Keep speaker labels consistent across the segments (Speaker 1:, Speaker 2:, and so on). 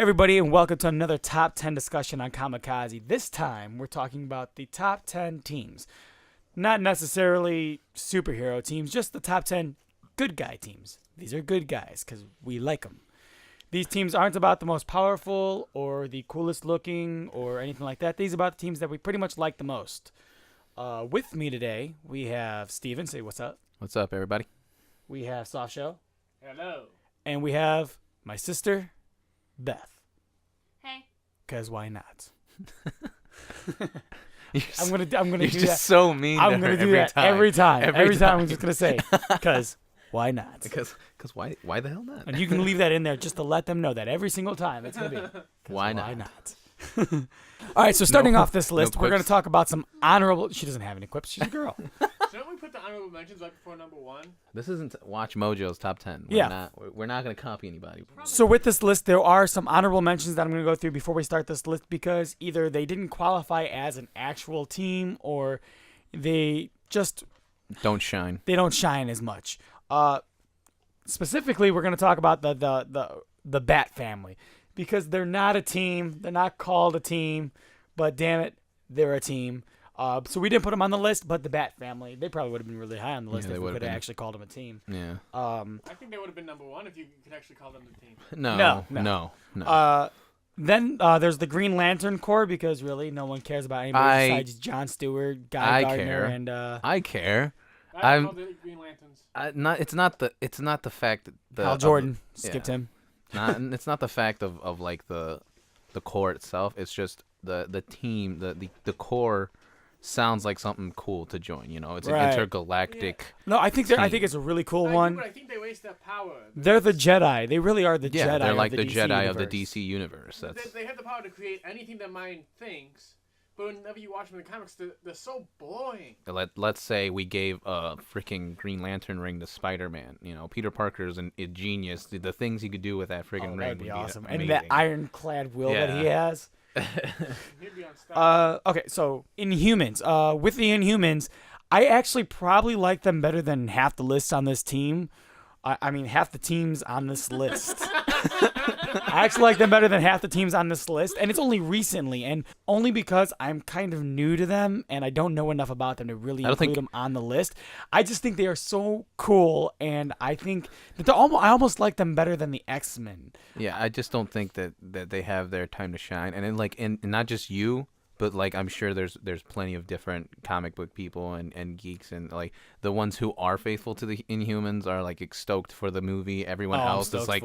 Speaker 1: Everybody, and welcome to another Top 10 discussion on Comickaze. This time, we're talking about the top 10 teams. Not necessarily superhero teams, just the top 10 good guy teams. These are good guys because we like them. These teams aren't about the most powerful or the coolest looking or anything like that. These are about the teams that we pretty much like the most. With me today, we have Steven. Say what's up.
Speaker 2: What's up, everybody?
Speaker 1: We have Soft Show.
Speaker 3: Hello.
Speaker 1: And we have my sister, Beth.
Speaker 4: Hey.
Speaker 1: Because why not?
Speaker 2: You're
Speaker 1: I'm gonna do
Speaker 2: just
Speaker 1: that.
Speaker 2: so mean.
Speaker 1: I'm gonna do that every time. Every time I'm just gonna say, because why not?
Speaker 2: Because why the hell not?
Speaker 1: And you can leave that in there just to let them know that every single time it's gonna be.
Speaker 2: Why
Speaker 1: Why
Speaker 2: not?
Speaker 1: not? All right, so starting off this list, we're
Speaker 2: quips?
Speaker 1: gonna talk about some honorable. She doesn't have any quips. She's a girl.
Speaker 3: Shouldn't we put the honorable mentions right before number one?
Speaker 2: This isn't Watch Mojo's top 10. We're not gonna copy anybody.
Speaker 1: So with this list, there are some honorable mentions that I'm going to go through before we start this list because either they didn't qualify as an actual team or they just
Speaker 2: Don't shine.
Speaker 1: they don't shine as much. Specifically, we're going to talk about the Bat family because they're not a team. They're not called a team, but damn it, they're a team. So we didn't put them on the list, but the Bat family, they probably would have been really high on the list if we could have actually called them a team.
Speaker 2: Yeah.
Speaker 3: I think they would have been number one if you could actually call them the team.
Speaker 2: No.
Speaker 1: Then there's the Green Lantern Corps because really no one cares about anybody besides Jon Stewart, Guy Gardner,
Speaker 2: care.
Speaker 1: and
Speaker 2: I care.
Speaker 3: I call the Green Lanterns.
Speaker 2: It's not the fact that
Speaker 1: Hal Jordan skipped him.
Speaker 2: It's not the fact of like the core itself. It's just the team, the core sounds like something cool to join. You know, it's an intergalactic.
Speaker 1: No, I think it's a really cool one.
Speaker 3: But I think they waste their power.
Speaker 1: They're the Jedi. They really are the Jedi.
Speaker 2: Yeah, they're like
Speaker 1: of
Speaker 2: the
Speaker 1: DC
Speaker 2: Jedi
Speaker 1: universe.
Speaker 2: of the DC universe.
Speaker 3: They have the power to create anything their mind thinks, but whenever you watch them in the comics, they're so boring.
Speaker 2: Let's say we gave a freaking Green Lantern ring to Spider-Man. You know, Peter Parker's a genius. The things he could do with that freaking ring
Speaker 1: that'd be
Speaker 2: would
Speaker 1: awesome.
Speaker 2: amazing.
Speaker 1: And that ironclad will that he has.
Speaker 3: He'd be unstoppable.
Speaker 1: Okay, so Inhumans. With the Inhumans, I actually probably like them better than half the lists on this team. I mean, half the teams on this list. I actually like them better than half the teams on this list, and it's only recently, and only because I'm kind of new to them, and I don't know enough about them to really include them on the list. I just think they are so cool, and I think that I almost like them better than the X-Men.
Speaker 2: Yeah, I just don't think that they have their time to shine, and in not just you, but like I'm sure there's plenty of different comic book people and geeks and like the ones who are faithful to the Inhumans are like stoked for the movie. Everyone else is like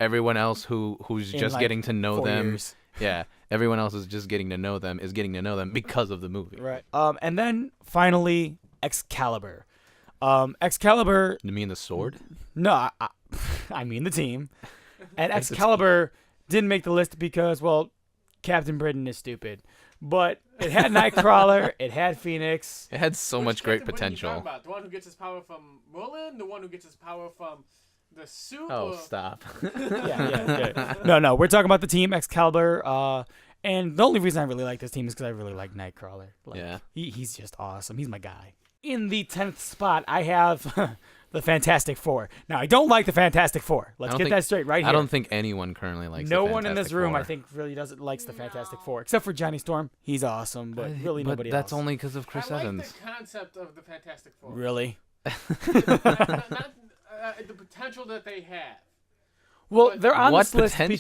Speaker 2: everyone else who's just like getting to know them.
Speaker 1: Years.
Speaker 2: Yeah, everyone else is just getting to know them because of the movie.
Speaker 1: Right. And then finally Excalibur. Excalibur.
Speaker 2: You mean the sword?
Speaker 1: No, I mean the team. And Excalibur didn't make the list because Captain Britain is stupid. But it had Nightcrawler, it had Phoenix.
Speaker 2: It had so much great potential.
Speaker 3: About? The one who gets his power from Merlin, the one who gets his power from the suit.
Speaker 2: Oh, stop!
Speaker 1: Yeah. No, we're talking about the team Excalibur. And the only reason I really like this team is because I really like Nightcrawler. He's just awesome. He's my guy. In the 10th spot, I have the Fantastic Four. Now, I don't like the Fantastic Four. Let's get that straight right here.
Speaker 2: I don't think anyone currently likes
Speaker 1: no
Speaker 2: the
Speaker 1: one in this room,
Speaker 2: Four.
Speaker 1: I think, really likes the Fantastic Four. Except for Johnny Storm. He's awesome, but really nobody else.
Speaker 2: That's only because of Chris Evans.
Speaker 3: I like the concept of the Fantastic Four.
Speaker 1: Really?
Speaker 3: not the potential that they have.
Speaker 1: Well, they're on
Speaker 2: What
Speaker 1: this list
Speaker 2: potential?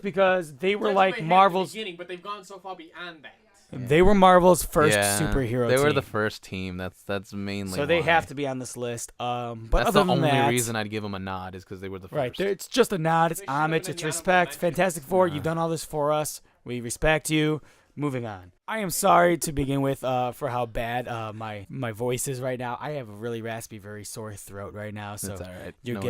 Speaker 1: because they were
Speaker 3: That's
Speaker 1: like
Speaker 3: what they had
Speaker 1: Marvel's.
Speaker 3: at the beginning, but they've gone so far beyond that.
Speaker 1: They were Marvel's first superhero team.
Speaker 2: They were the first team. That's mainly
Speaker 1: so they
Speaker 2: why.
Speaker 1: have to be on this list. But
Speaker 2: that's
Speaker 1: other
Speaker 2: the
Speaker 1: than
Speaker 2: only
Speaker 1: that,
Speaker 2: reason I'd give them a nod is because they were the first.
Speaker 1: Right, it's just a nod. It's
Speaker 3: They should've
Speaker 1: homage.
Speaker 3: been
Speaker 1: It's
Speaker 3: in the
Speaker 1: respect.
Speaker 3: honorable mentions.
Speaker 1: Fantastic Four, you've done all this for us. We respect you. Moving on. I am sorry to begin with for how bad my voice is right now. I have a really raspy, very sore throat right now. So
Speaker 2: That's all right.
Speaker 1: you're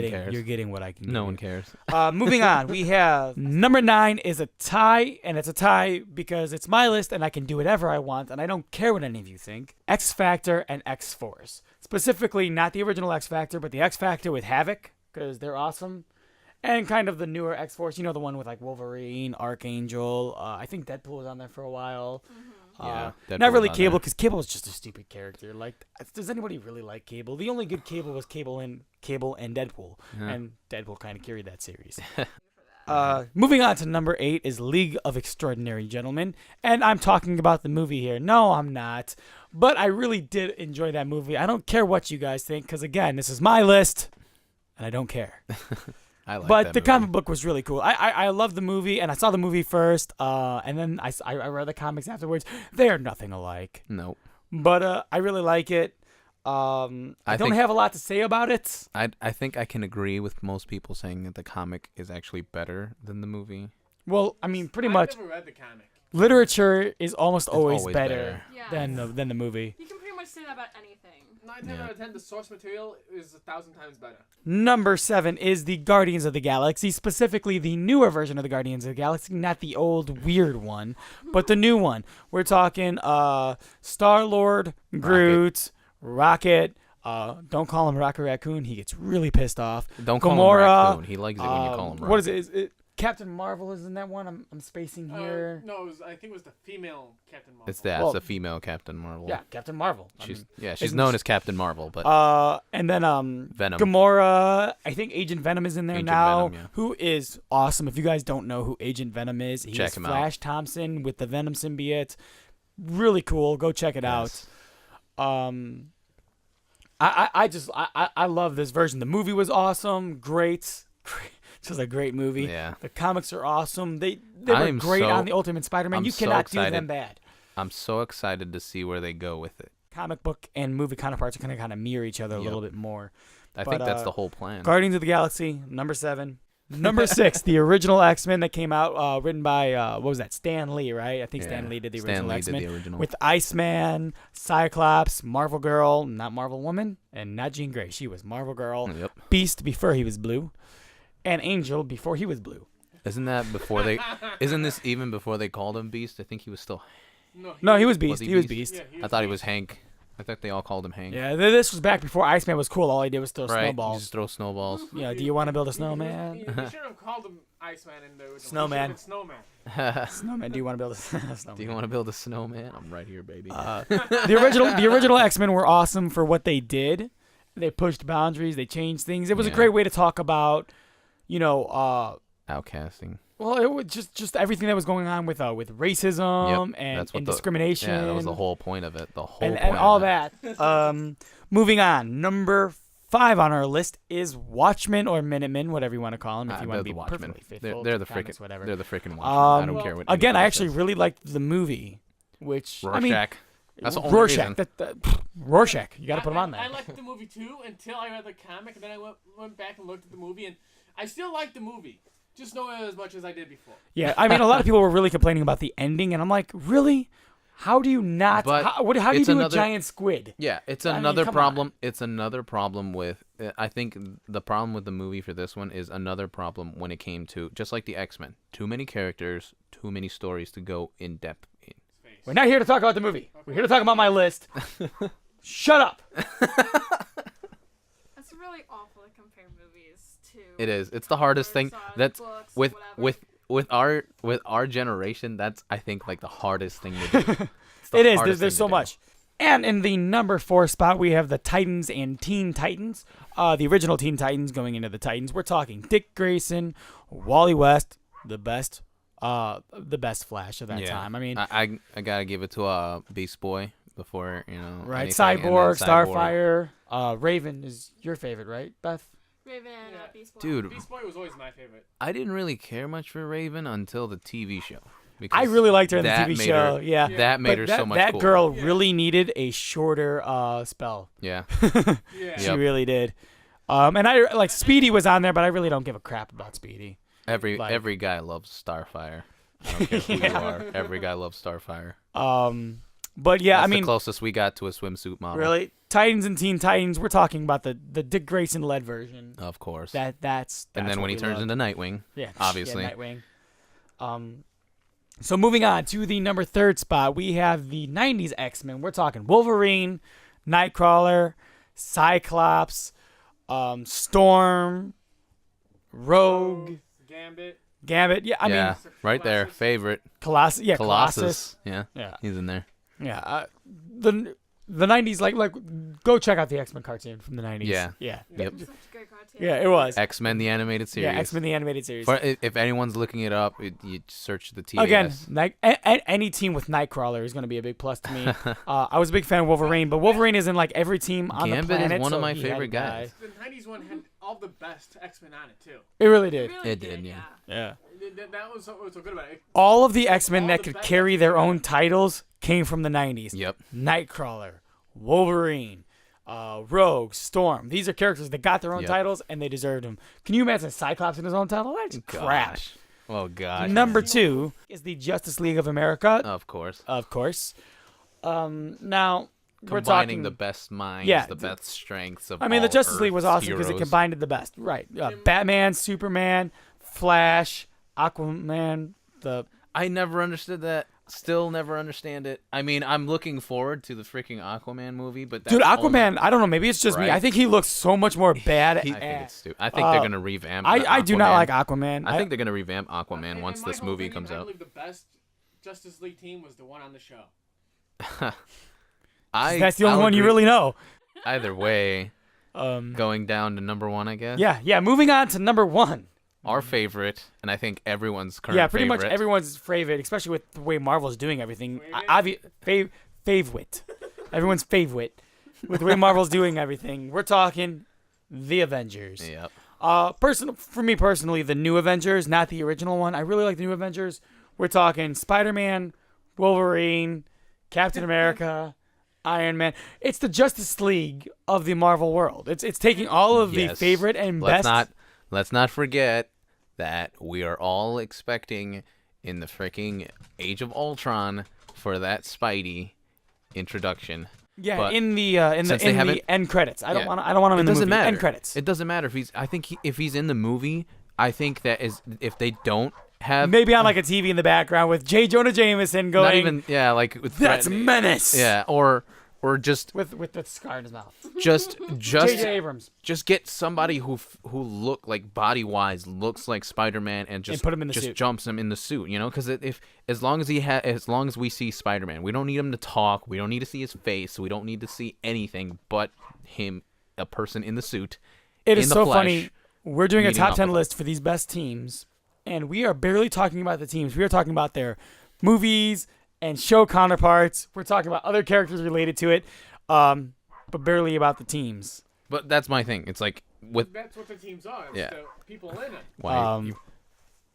Speaker 1: getting what I can.
Speaker 2: No
Speaker 1: give
Speaker 2: one
Speaker 1: you.
Speaker 2: cares.
Speaker 1: Moving on, we have number 9 is a tie, and it's a tie because it's my list and I can do whatever I want, and I don't care what any of you think. X Factor and X Force. Specifically, not the original X Factor, but the X Factor with Havoc, because they're awesome. And kind of the newer X Force, the one with like Wolverine, Archangel. I think Deadpool was on there for a while.
Speaker 2: Yeah,
Speaker 1: not really Cable, because Cable is just a stupid character. Like, does anybody really like Cable? The only good Cable was Cable and Deadpool, and Deadpool kind of carried that series. Moving on to number 8 is League of Extraordinary Gentlemen, and I'm talking about the movie here. No, I'm not, but I really did enjoy that movie. I don't care what you guys think, because again, this is my list, and I don't care.
Speaker 2: I like
Speaker 1: But
Speaker 2: that
Speaker 1: the
Speaker 2: movie.
Speaker 1: comic book was really cool. I love the movie, and I saw the movie first, and then I read the comics afterwards. They are nothing alike,
Speaker 2: Nope.
Speaker 1: but I really like it. I don't
Speaker 2: think-
Speaker 1: have a lot to say about it.
Speaker 2: I think I can agree with most people saying that the comic is actually better than the movie.
Speaker 1: Well, I mean, pretty
Speaker 3: I've
Speaker 1: much
Speaker 3: never read the comic.
Speaker 1: literature is almost always
Speaker 2: always
Speaker 1: better
Speaker 4: better.
Speaker 1: than the movie.
Speaker 4: You can pretty much say that about anything.
Speaker 3: 9 times out of 10, the source material is 1,000 times better.
Speaker 1: Number 7 is the Guardians of the Galaxy, specifically the newer version of the Guardians of the Galaxy, not the old weird one, but the new one. We're talking Star-Lord, Groot, Rocket. Don't call him Rocket Raccoon. He gets really pissed off.
Speaker 2: Don't call
Speaker 1: Gamora,
Speaker 2: him Raccoon. He likes it when you call him Raccoon.
Speaker 1: What is it? Is it Captain Marvel is in that one? I'm spacing here.
Speaker 3: No, I think it was the female Captain Marvel.
Speaker 2: It's that.
Speaker 1: Well,
Speaker 2: It's the female Captain Marvel.
Speaker 1: Yeah, Captain Marvel. I
Speaker 2: She's
Speaker 1: mean,
Speaker 2: she's
Speaker 1: isn't
Speaker 2: known
Speaker 1: she-
Speaker 2: as Captain Marvel, but
Speaker 1: And then
Speaker 2: Venom.
Speaker 1: Gamora, I think Agent Venom is in there
Speaker 2: Agent
Speaker 1: now,
Speaker 2: Venom, yeah.
Speaker 1: who is awesome. If you guys don't know who Agent Venom is,
Speaker 2: Check
Speaker 1: he's
Speaker 2: him out.
Speaker 1: Flash Thompson with the Venom symbiote. Really cool. Go check it
Speaker 2: Yes.
Speaker 1: out. I love this version. The movie was awesome. Great. Just a great movie.
Speaker 2: Yeah.
Speaker 1: The comics are awesome. They
Speaker 2: I
Speaker 1: were
Speaker 2: am
Speaker 1: great
Speaker 2: so-
Speaker 1: on the Ultimate Spider-Man.
Speaker 2: I'm
Speaker 1: You
Speaker 2: so
Speaker 1: cannot do
Speaker 2: excited.
Speaker 1: them bad.
Speaker 2: I'm so excited to see where they go with it.
Speaker 1: Comic book and movie counterparts are going to kind of mirror each other a
Speaker 2: Yep.
Speaker 1: little bit more.
Speaker 2: I
Speaker 1: But,
Speaker 2: think that's the whole plan.
Speaker 1: Guardians of the Galaxy, number 7. Number 6, the original X-Men that came out, written by, what was that, Stan Lee, right? I think Stan
Speaker 2: Yeah.
Speaker 1: Lee did the
Speaker 2: Stan
Speaker 1: original
Speaker 2: Lee
Speaker 1: X-Men.
Speaker 2: did the original.
Speaker 1: With Iceman, Cyclops, Marvel Girl, not Marvel Woman, and not Jean Grey. She was Marvel Girl.
Speaker 2: Yep.
Speaker 1: Beast before he was blue, and Angel before he was blue.
Speaker 2: Isn't that before they? Isn't this even before they called him Beast? I think he was still.
Speaker 1: No, he was Beast.
Speaker 2: he
Speaker 1: He was
Speaker 2: Beast?
Speaker 1: Beast.
Speaker 3: Yeah,
Speaker 2: I thought he was Hank. I thought they all called him Hank.
Speaker 1: Yeah, this was back before Iceman was cool. All he did was throw
Speaker 2: Right. You
Speaker 1: snowballs.
Speaker 2: just throw snowballs.
Speaker 1: Yeah, do you want to build a
Speaker 3: You
Speaker 1: snowman?
Speaker 3: should have called him Iceman in the original.
Speaker 1: Snowman.
Speaker 3: He should've been Snowman.
Speaker 1: Snowman, do you want to build a snowman?
Speaker 2: Do you want to build a snowman? I'm right here, baby.
Speaker 1: The original X-Men were awesome for what they did. They pushed boundaries. They changed things. It was a
Speaker 2: Yeah.
Speaker 1: great way to talk about,
Speaker 2: Outcasting.
Speaker 1: well, it was just everything that was going on with racism
Speaker 2: Yep,
Speaker 1: and,
Speaker 2: that's what
Speaker 1: and
Speaker 2: the-
Speaker 1: discrimination.
Speaker 2: Yeah, that was the whole point of it. The whole
Speaker 1: and,
Speaker 2: point
Speaker 1: and all
Speaker 2: of it.
Speaker 1: that. Moving on, number 5 on our list is Watchmen or Minutemen, whatever you want to call them. If you want
Speaker 2: They're
Speaker 1: to be
Speaker 2: the Watchmen.
Speaker 1: perfectly faithful,
Speaker 2: They're
Speaker 1: to
Speaker 2: the
Speaker 1: comics,
Speaker 2: freaking.
Speaker 1: whatever.
Speaker 2: They're the freaking Watchmen. I don't care what.
Speaker 1: Again, I
Speaker 2: anybody
Speaker 1: actually
Speaker 2: says.
Speaker 1: really liked the movie, which
Speaker 2: Rorschach.
Speaker 1: I mean,
Speaker 2: That's the only
Speaker 1: Rorschach.
Speaker 2: reason.
Speaker 1: Rorschach. You got to put him on
Speaker 3: I
Speaker 1: there.
Speaker 3: liked the movie too until I read the comic, and then I went back and looked at the movie, and I still like the movie, just not as much as I did before.
Speaker 1: Yeah, I mean, a lot of people were really complaining about the ending, and I'm like, really? How do you not?
Speaker 2: But
Speaker 1: How do you
Speaker 2: it's
Speaker 1: do
Speaker 2: another-
Speaker 1: a giant squid?
Speaker 2: Yeah, it's
Speaker 1: I mean,
Speaker 2: another
Speaker 1: come
Speaker 2: problem.
Speaker 1: on.
Speaker 2: It's another problem with. I think the problem with the movie for this one is another problem when it came to just like the X-Men. Too many characters, too many stories to go in depth in.
Speaker 1: We're not here to talk about the movie. We're here to talk about my list. Shut up.
Speaker 4: That's really awful to compare movies to.
Speaker 2: It is. It's the hardest thing.
Speaker 4: songs,
Speaker 2: That's
Speaker 4: books,
Speaker 2: with
Speaker 4: whatever.
Speaker 2: with our generation. That's I think like the hardest thing to do. It's the
Speaker 1: It is.
Speaker 2: hardest
Speaker 1: There's
Speaker 2: thing
Speaker 1: so
Speaker 2: to do.
Speaker 1: much. And in the number 4 spot, we have the Titans and Teen Titans. The original Teen Titans going into the Titans. We're talking Dick Grayson, Wally West, the best Flash of that
Speaker 2: Yeah.
Speaker 1: time. I mean,
Speaker 2: I gotta give it to Beast Boy before
Speaker 1: right?
Speaker 2: anything, and then
Speaker 1: Cyborg,
Speaker 2: Cyborg.
Speaker 1: Starfire, Raven is your favorite, right, Beth?
Speaker 4: Raven,
Speaker 3: Yeah.
Speaker 4: Beast Boy.
Speaker 2: Dude,
Speaker 3: Beast Boy was always my favorite.
Speaker 2: I didn't really care much for Raven until the TV show.
Speaker 1: I
Speaker 2: because
Speaker 1: really liked her in the
Speaker 2: that
Speaker 1: TV
Speaker 2: made
Speaker 1: show.
Speaker 2: her-
Speaker 1: Yeah.
Speaker 2: That made
Speaker 1: But
Speaker 2: her
Speaker 1: that,
Speaker 2: so much
Speaker 1: that
Speaker 2: cooler.
Speaker 1: girl
Speaker 3: Yeah.
Speaker 1: really needed a shorter spell.
Speaker 2: Yeah.
Speaker 3: Yeah.
Speaker 1: She
Speaker 2: Yep.
Speaker 1: really did. And I like Speedy was on there, but I really don't give a crap about Speedy.
Speaker 2: Every
Speaker 1: Like-
Speaker 2: every guy loves Starfire. I don't care who you are. Every guy loves Starfire.
Speaker 1: But yeah,
Speaker 2: That's
Speaker 1: I mean,
Speaker 2: the closest we got to a swimsuit model.
Speaker 1: really, Titans and Teen Titans. We're talking about the Dick Grayson led version.
Speaker 2: Of course.
Speaker 1: That's
Speaker 2: and then
Speaker 1: what
Speaker 2: when he
Speaker 1: we
Speaker 2: turns
Speaker 1: love.
Speaker 2: into Nightwing,
Speaker 1: yeah,
Speaker 2: obviously.
Speaker 1: yeah, Nightwing. So moving on to the number 3 spot, we have the '90s X-Men. We're talking Wolverine, Nightcrawler, Cyclops, Storm, Rogue,
Speaker 3: Gambit.
Speaker 1: Yeah, I
Speaker 2: yeah,
Speaker 1: mean
Speaker 2: right there,
Speaker 3: Colossus.
Speaker 2: favorite.
Speaker 1: Colossus. Yeah,
Speaker 2: Colossus. Yeah,
Speaker 1: Yeah,
Speaker 2: he's in there.
Speaker 1: yeah. The the 90s, like go check out the X-Men cartoon from the 90s.
Speaker 2: Yeah.
Speaker 1: Yeah.
Speaker 2: Yep.
Speaker 4: Such a great cartoon.
Speaker 1: Yeah, it was.
Speaker 2: X-Men the animated series.
Speaker 1: Yeah, X-Men the animated series.
Speaker 2: If anyone's looking it up, you search the TAS.
Speaker 1: Again, any team with Nightcrawler is going to be a big plus to me. I was a big fan of Wolverine, but Wolverine is in like every team on
Speaker 2: Gambit
Speaker 1: the planet.
Speaker 2: is one of
Speaker 1: so
Speaker 2: my
Speaker 1: he had to
Speaker 2: favorite
Speaker 1: die.
Speaker 2: guys.
Speaker 3: The 90s one had all the best X-Men on it, too.
Speaker 1: It really did.
Speaker 4: Really
Speaker 2: It did, yeah.
Speaker 1: Yeah.
Speaker 3: That was what was so good about it.
Speaker 1: All of the X-Men
Speaker 3: All
Speaker 1: that
Speaker 3: the
Speaker 1: could
Speaker 3: best
Speaker 1: carry their
Speaker 3: X-Men.
Speaker 1: own titles came from the 90s.
Speaker 2: Yep.
Speaker 1: Nightcrawler, Wolverine, Rogue, Storm. These are characters that got their own
Speaker 2: Yep.
Speaker 1: titles, and they deserved them. Can you imagine Cyclops in his own title? That's crap.
Speaker 2: Gosh. Oh gosh.
Speaker 1: Number 2 is the Justice League of America,
Speaker 2: Of course.
Speaker 1: of course. Now, we're
Speaker 2: Combining
Speaker 1: talking
Speaker 2: the best minds,
Speaker 1: Yeah,
Speaker 2: the best strengths of
Speaker 1: I mean, the
Speaker 2: all
Speaker 1: Justice League was
Speaker 2: Earth's
Speaker 1: awesome because it
Speaker 2: heroes.
Speaker 1: combined the best. Right. Batman, Superman, Flash, Aquaman,
Speaker 2: I never understood that. Still never understand it. I mean, I'm looking forward to the freaking Aquaman movie, but that's
Speaker 1: Dude,
Speaker 2: only-
Speaker 1: Aquaman, I don't know, maybe it's just me.
Speaker 2: Right.
Speaker 1: I think he looks so much more bad.
Speaker 2: I think it's stupid. I think
Speaker 1: Uh,
Speaker 2: they're gonna revamp.
Speaker 1: I do not
Speaker 2: Aquaman.
Speaker 1: like Aquaman.
Speaker 2: I think they're gonna revamp Aquaman
Speaker 3: In
Speaker 2: once
Speaker 3: my
Speaker 2: this
Speaker 3: whole
Speaker 2: movie
Speaker 3: opinion,
Speaker 2: comes
Speaker 3: I
Speaker 2: out.
Speaker 3: believe the best Justice League team was the one on the show.
Speaker 1: that's the only
Speaker 2: I'll
Speaker 1: one you
Speaker 2: agree.
Speaker 1: really know.
Speaker 2: Either way,
Speaker 1: Um,
Speaker 2: going down to number 1, I guess.
Speaker 1: yeah. Moving on to number 1.
Speaker 2: Our favorite, and I think everyone's current
Speaker 1: Yeah, pretty much
Speaker 2: favorite.
Speaker 1: everyone's favorite, especially with the way Marvel's doing everything.
Speaker 3: Favorite?
Speaker 1: Favorite. Everyone's favorite. With the way Marvel's doing everything. We're talking the Avengers.
Speaker 2: Yep.
Speaker 1: For me personally, the new Avengers, not the original one. I really like the new Avengers. We're talking Spider-Man, Wolverine, Captain America, Iron Man. It's the Justice League of the Marvel world. It's taking all of the
Speaker 2: Yes.
Speaker 1: favorite and
Speaker 2: Let's
Speaker 1: best.
Speaker 2: let's not forget that we are all expecting in the freaking Age of Ultron for that Spidey introduction.
Speaker 1: Yeah,
Speaker 2: But
Speaker 1: in the
Speaker 2: since they haven't-
Speaker 1: end credits. I don't
Speaker 2: Yeah.
Speaker 1: want him in
Speaker 2: It
Speaker 1: the
Speaker 2: doesn't
Speaker 1: movie.
Speaker 2: matter.
Speaker 1: End credits.
Speaker 2: It doesn't matter if he's in the movie. I think that if they don't have
Speaker 1: Maybe on like a TV in the background with J. Jonah Jameson going.
Speaker 2: not even like with
Speaker 1: That's
Speaker 2: threat-
Speaker 1: menace.
Speaker 2: yeah or just
Speaker 1: With the scar in his mouth.
Speaker 2: just
Speaker 1: J.J. Abrams.
Speaker 2: just get somebody who look like body wise looks like Spider-Man and just
Speaker 1: put him in the
Speaker 2: just
Speaker 1: suit.
Speaker 2: jumps him in the suit, because if as long as we see Spider-Man, we don't need him to talk, we don't need to see his face, we don't need to see anything but him, a person in the suit.
Speaker 1: It
Speaker 2: in
Speaker 1: is
Speaker 2: the
Speaker 1: so
Speaker 2: flesh,
Speaker 1: funny. We're doing a
Speaker 2: meeting
Speaker 1: top
Speaker 2: up
Speaker 1: 10
Speaker 2: with
Speaker 1: list for these best teams, and we are barely talking about the teams. We are talking about their movies and show counterparts. We're talking about other characters related to it, but barely about the teams.
Speaker 2: But that's my thing. It's like with
Speaker 3: That's what the teams are. It's
Speaker 2: Yeah.
Speaker 3: the people in it.
Speaker 2: why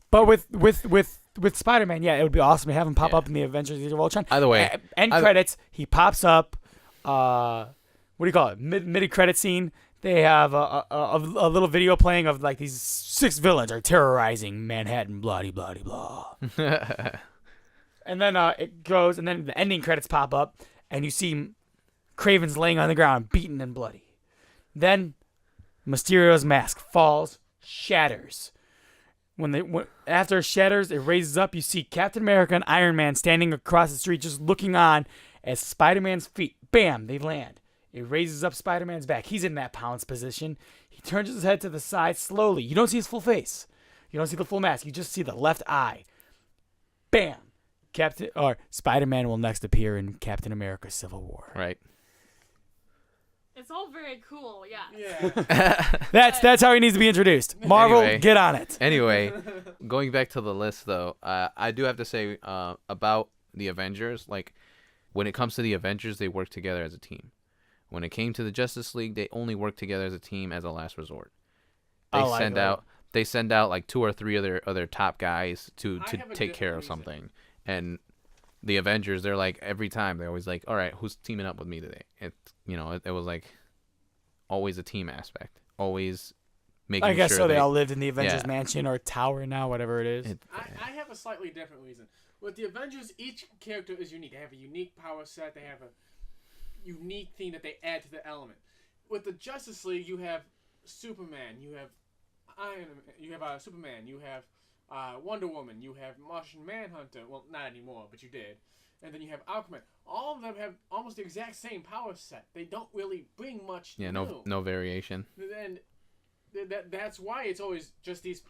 Speaker 1: But with Spider-Man, yeah, it would be awesome to have him pop
Speaker 2: Yeah.
Speaker 1: up in the Avengers: Age of Ultron.
Speaker 2: Either way,
Speaker 1: End credits, he pops up. What do you call it? Mid credit scene. They have a little video playing of like these 6 villains are terrorizing Manhattan, blah blah blah. And then it goes, and then the ending credits pop up, and you see Kraven's laying on the ground, beaten and bloody. Then Mysterio's mask falls, shatters. After it shatters, it raises up. You see Captain America and Iron Man standing across the street, just looking on as Spider-Man's feet, bam, they land. It raises up Spider-Man's back. He's in that pounce position. He turns his head to the side slowly. You don't see his full face. You don't see the full mask. You just see the left eye. Bam. Spider-Man will next appear in Captain America: Civil War.
Speaker 2: right.
Speaker 4: It's all very cool, yeah.
Speaker 3: Yeah.
Speaker 1: That's how he needs to be introduced. Marvel,
Speaker 2: Anyway.
Speaker 1: get on it.
Speaker 2: Anyway, going back to the list though, I do have to say about the Avengers, like when it comes to the Avengers, they work together as a team. When it came to the Justice League, they only work together as a team as a last resort. They send out like 2 or 3 other top guys to
Speaker 3: I have a
Speaker 2: take care
Speaker 3: different
Speaker 2: of
Speaker 3: reason.
Speaker 2: something. And the Avengers, they're like every time they're always like, all right, who's teaming up with me today? It was like always a team aspect, always making
Speaker 1: I guess
Speaker 2: sure
Speaker 1: so. They all lived in the Avengers
Speaker 2: Yeah.
Speaker 1: mansion or tower now, whatever it is.
Speaker 3: I have a slightly different reason. With the Avengers, each character is unique. They have a unique power set. They have a unique thing that they add to the element. With the Justice League, you have Superman, you have Superman, you have Wonder Woman, you have Martian Manhunter. Well, not anymore, but you did. And then you have Aquaman. All of them have almost the exact same power set. They don't really bring much.
Speaker 2: Yeah,
Speaker 3: new.
Speaker 2: no variation.
Speaker 3: And that's why it's always just these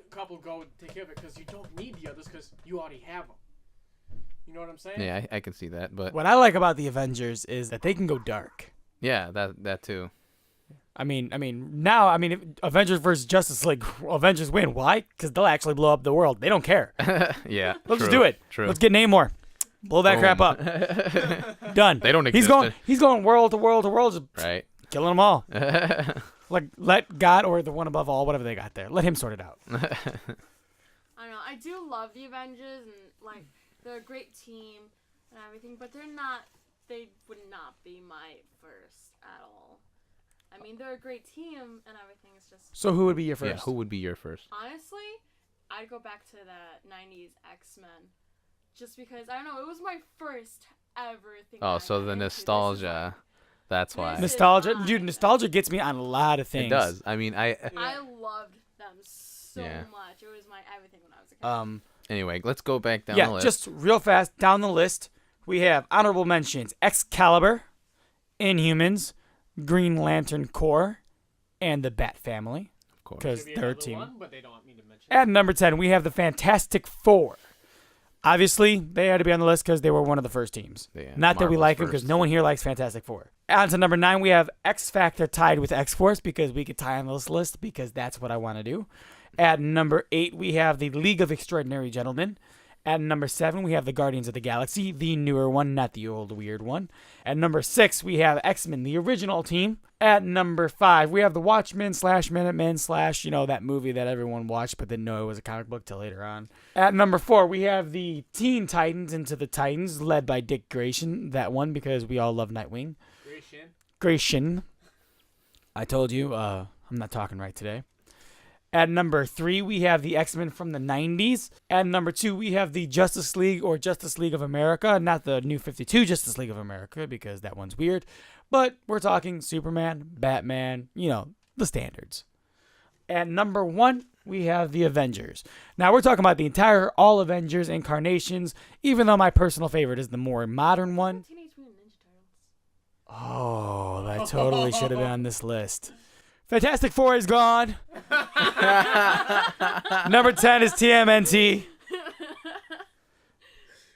Speaker 3: couple go take care of it, because you don't need the others because you already have them. You know what I'm saying?
Speaker 2: Yeah, I can see that, but
Speaker 1: What I like about the Avengers is that they can go dark.
Speaker 2: yeah, that too.
Speaker 1: If Avengers versus Justice League, Avengers win. Why? Because they'll actually blow up the world. They don't care.
Speaker 2: Yeah,
Speaker 1: Let's
Speaker 2: true,
Speaker 1: do it.
Speaker 2: True.
Speaker 1: Let's get Namor. Blow that crap
Speaker 2: Boom.
Speaker 1: up. Done.
Speaker 2: They don't
Speaker 1: He's
Speaker 2: exist.
Speaker 1: he's going world to world to world, just
Speaker 2: Right.
Speaker 1: killing them all. Like, let God or the one above all, whatever they got there, let him sort it out.
Speaker 4: I don't know. I do love the Avengers, and like they're a great team and everything, but they would not be my first at all. I mean, they're a great team and everything. It's just
Speaker 1: So who would be your first?
Speaker 2: Yeah, who would be your first?
Speaker 4: honestly, I'd go back to the '90s X-Men, just because I don't know. It was my first ever thing.
Speaker 2: Oh,
Speaker 4: that I
Speaker 2: so
Speaker 4: got
Speaker 2: the
Speaker 4: into. This is,
Speaker 2: nostalgia. That's why.
Speaker 4: This
Speaker 1: Nostalgia, dude. Nostalgia gets me on a lot of things.
Speaker 2: It does. I mean,
Speaker 4: I loved them so
Speaker 2: Yeah.
Speaker 4: much. It was my everything when I was a kid.
Speaker 2: Anyway, let's go back down the
Speaker 1: Yeah,
Speaker 2: list.
Speaker 1: just real fast down the list. We have honorable mentions: Excalibur, Inhumans, Green Lantern Corps, and the Bat Family.
Speaker 2: of course.
Speaker 1: Because
Speaker 3: Maybe
Speaker 1: they're a
Speaker 3: another
Speaker 1: team.
Speaker 3: one, but they don't want me to mention.
Speaker 1: At number 10, we have the Fantastic Four. Obviously, they had to be on the list because they were one of the first teams.
Speaker 2: Yeah,
Speaker 1: Not that we
Speaker 2: Marvel's
Speaker 1: like them, because
Speaker 2: first.
Speaker 1: no one here likes Fantastic Four. On to number 9, we have X Factor tied with X Force, because we could tie on this list because that's what I want to do. At number 8, we have the League of Extraordinary Gentlemen. At number 7, we have the Guardians of the Galaxy, the newer one, not the old weird one. At number 6, we have X-Men, the original team. At number 5, we have the Watchmen / Minutemen / that movie that everyone watched but didn't know it was a comic book till later on. At number 4, we have the Teen Titans Into the Titans, led by Dick Grayson. That one, because we all love Nightwing. Grayson. I told you, I'm not talking right today. At number 3, we have the X-Men from the 90s. At number 2, we have the Justice League or Justice League of America. Not the New 52 Justice League of America, because that one's weird. But we're talking Superman, Batman, the standards. At number 1, we have the Avengers. Now, we're talking about the entire All Avengers incarnations, even though my personal favorite is the more modern one.
Speaker 4: Teenage Mutant Ninja Turtles.
Speaker 1: Oh, that totally should have been on this list. Fantastic Four is gone. Number 10 is TMNT.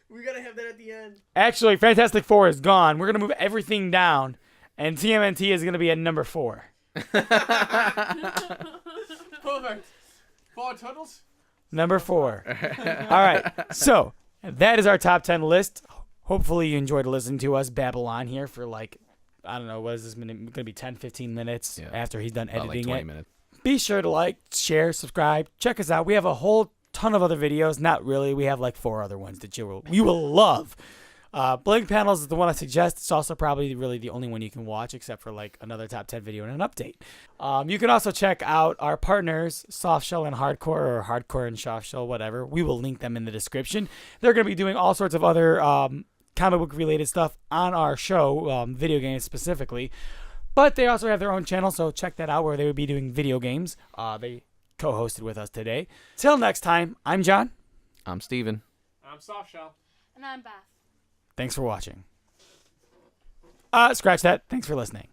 Speaker 3: We gotta have that at the end.
Speaker 1: Actually, Fantastic Four is gone. We're going to move everything down, and TMNT is going to be at number 4.
Speaker 3: Perfect. 4 turtles.
Speaker 1: Number 4. All right. So, that is our top 10 list. Hopefully, you enjoyed listening to us babble on here for I don't know, what is this going to be, 10, 15 minutes after he's done
Speaker 2: About
Speaker 1: editing
Speaker 2: 20
Speaker 1: it.
Speaker 2: minutes.
Speaker 1: Be sure to like, share, subscribe. Check us out. We have a whole ton of other videos. Not really. We have 4 other ones that you will love. Blank Panels is the one I suggest. It's also probably really the only one you can watch, except for another top 10 video and an update. You can also check out our partners, Softshell and Hardcore, or Hardcore and Softshell, whatever. We will link them in the description. They're going to be doing all sorts of other comic book related stuff on our show, video games specifically. But they also have their own channel, so check that out, where they would be doing video games. They co-hosted with us today. Till next time, I'm John.
Speaker 2: I'm Steven.
Speaker 3: I'm Softshell.
Speaker 4: And I'm Beth.
Speaker 1: Thanks for watching. Scratch that. Thanks for listening.